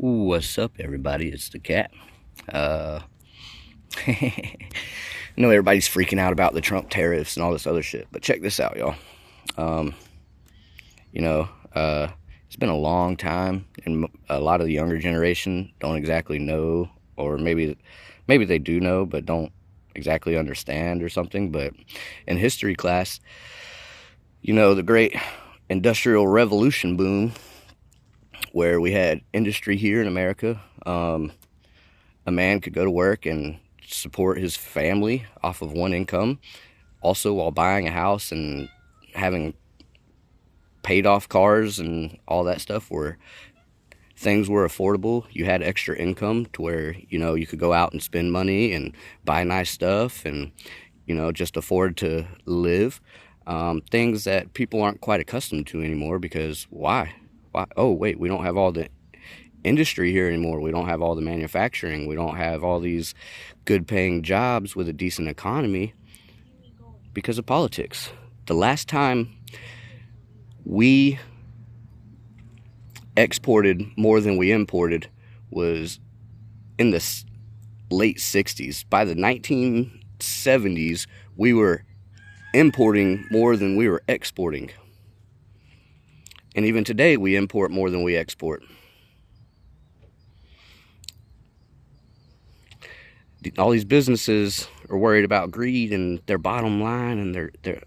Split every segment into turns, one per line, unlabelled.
Ooh, what's up, everybody? It's the cat. Uh, I know everybody's freaking out about the Trump tariffs and all this other shit, but check this out, y'all. Um, you know, uh, it's been a long time, and a lot of the younger generation don't exactly know, or maybe they do know, but don't exactly understand or something. But in history class, the great industrial revolution boom, where we had industry here in America. A man could go to work and support his family off of one income, also while buying a house and having paid off cars and all that stuff, where things were affordable. You had extra income to where, you could go out and spend money and buy nice stuff and, just afford to live. Things that people aren't quite accustomed to anymore, because why? Why? Oh, wait, we don't have all the industry here anymore. We don't have all the manufacturing. We don't have all these good paying jobs with a decent economy because of politics. The last time we exported more than we imported was in the late 60s. By the 1970s, we were importing more than we were exporting. And even today, we import more than we export. All these businesses are worried about greed and their bottom line, and they're they're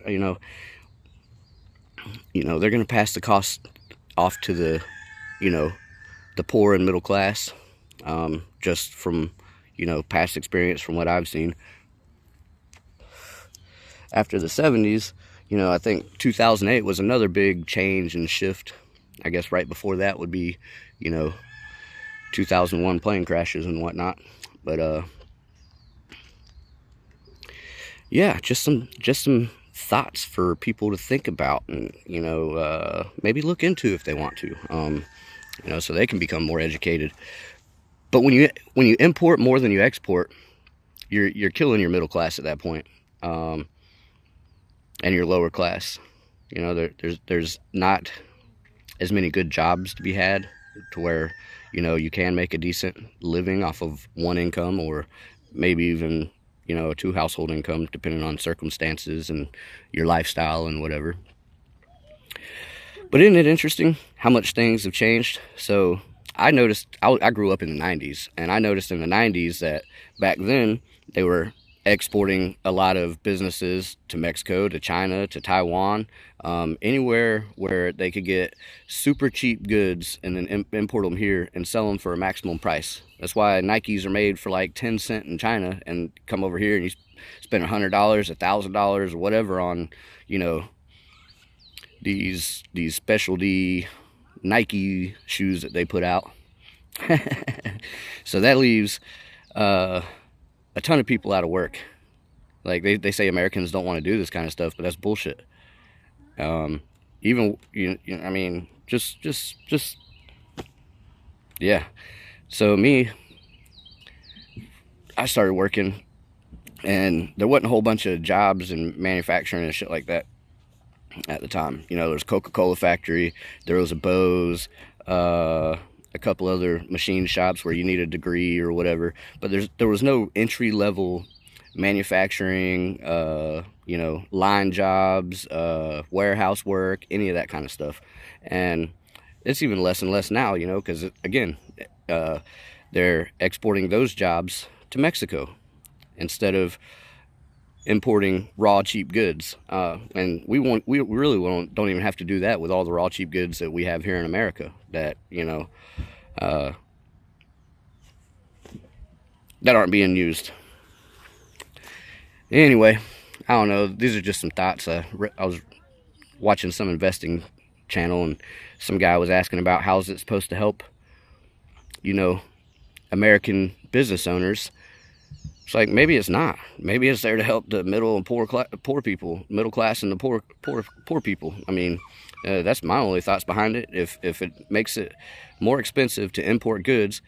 going to pass the cost off to the poor and middle class. Just from past experience, from what I've seen. After the 70s, I think 2008 was another big change and shift. I guess right before that would be 2001 plane crashes and whatnot. But yeah, just some thoughts for people to think about, and maybe look into if they want to, so they can become more educated. But when you import more than you export, you're killing your middle class at that point, and your lower class. There's not as many good jobs to be had to where you can make a decent living off of one income, or maybe even a two household income, depending on circumstances and your lifestyle and whatever. But isn't it interesting how much things have changed? So I noticed, I grew up in the 90s, and I noticed in the 90s that back then they were exporting a lot of businesses to Mexico, to China, to Taiwan, anywhere where they could get super cheap goods and then import them here and sell them for a maximum price. That's why Nikes are made for like 10 cents in China, and come over here and you spend $100, $1,000, or whatever on, these specialty Nike shoes that they put out. So that leaves a ton of people out of work. Like they say Americans don't want to do this kind of stuff, but that's bullshit. Even I mean, just yeah. So I started working, and there wasn't a whole bunch of jobs in manufacturing and shit like that at the time. There was a Coca-Cola factory, there was a Bose, a couple other machine shops where you need a degree or whatever, but there was no entry-level manufacturing, line jobs, warehouse work, any of that kind of stuff. And it's even less and less now, because again, they're exporting those jobs to Mexico instead of importing raw cheap goods, and we really don't even have to do that with all the raw cheap goods that we have here in America that that aren't being used. Anyway, I don't know, these are just some thoughts. I was watching some investing channel, and some guy was asking about how's it supposed to help American business owners. It's like, maybe it's not. Maybe it's there to help the middle and poor people, middle class and the poor people. I mean, that's my only thoughts behind it. If it makes it more expensive to import goods,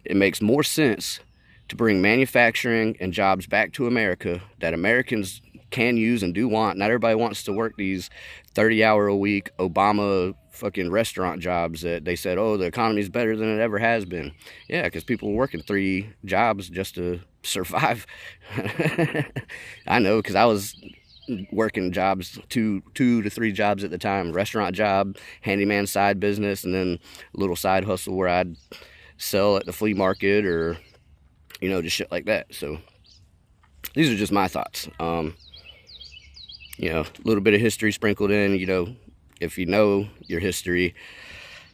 it makes more sense to bring manufacturing and jobs back to America that Americans can use and do want. Not everybody wants to work these 30-hour-a-week Obama fucking restaurant jobs that they said, oh, the economy's better than it ever has been. Yeah, because people were working 3 jobs just to survive. I know, because I was working jobs, two to three jobs at the time. Restaurant job, handyman side business, and then a little side hustle where I'd sell at the flea market, or you know, just shit like that. So these are just my thoughts. You know, a little bit of history sprinkled in. You know, if you know your history,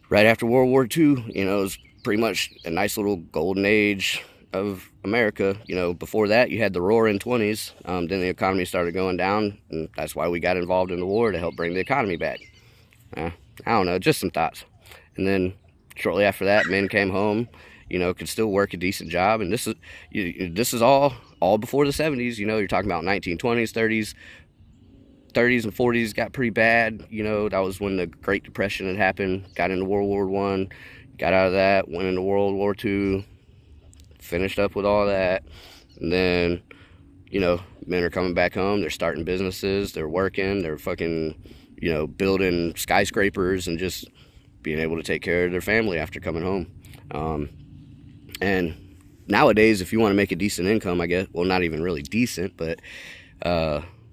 right after World War II, you know, it was pretty much a nice little golden age of America. You know, before that you had the roaring 20s. Then the economy started going down, and that's why we got involved in the war, to help bring the economy back. I don't know, just some thoughts. And then shortly after that, men came home, you know, could still work a decent job. And this is all before the 70s. You know, you're talking about 1920s, 30s and 40s got pretty bad. You know, that was when the Great Depression had happened. Got into World War I, got out of that, went into World War II, finished up with all that. And then, you know, men are coming back home, they're starting businesses, they're working, they're fucking, you know, building skyscrapers and just being able to take care of their family after coming home. And nowadays, if you want to make a decent income, I guess, well, not even really decent, but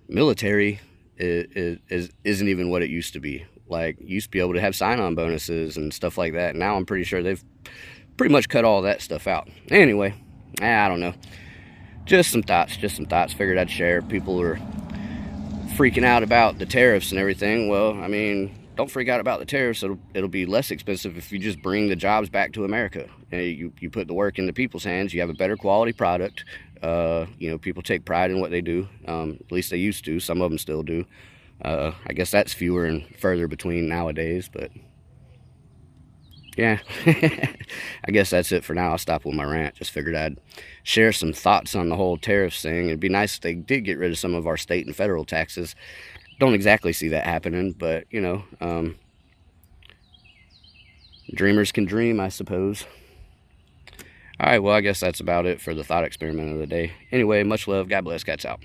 military isn't even what it used to be. Like, you used to be able to have sign-on bonuses and stuff like that. Now I'm pretty sure they've pretty much cut all that stuff out. Anyway, I don't know. Just some thoughts. Figured I'd share. People are freaking out about the tariffs and everything. Well, I mean, don't freak out about the tariffs. It'll be less expensive if you just bring the jobs back to America. You put the work in the people's hands. You have a better quality product. You know, people take pride in what they do. At least they used to. Some of them still do. I guess that's fewer and further between nowadays, but yeah. I guess that's it for now. I'll stop with my rant. Just figured I'd share some thoughts on the whole tariffs thing. It'd be nice if they did get rid of some of our state and federal taxes. Don't exactly see that happening, but you know, dreamers can dream, I suppose. All right, well, I guess that's about it for the thought experiment of the day. Anyway, much love. God bless. Cats out.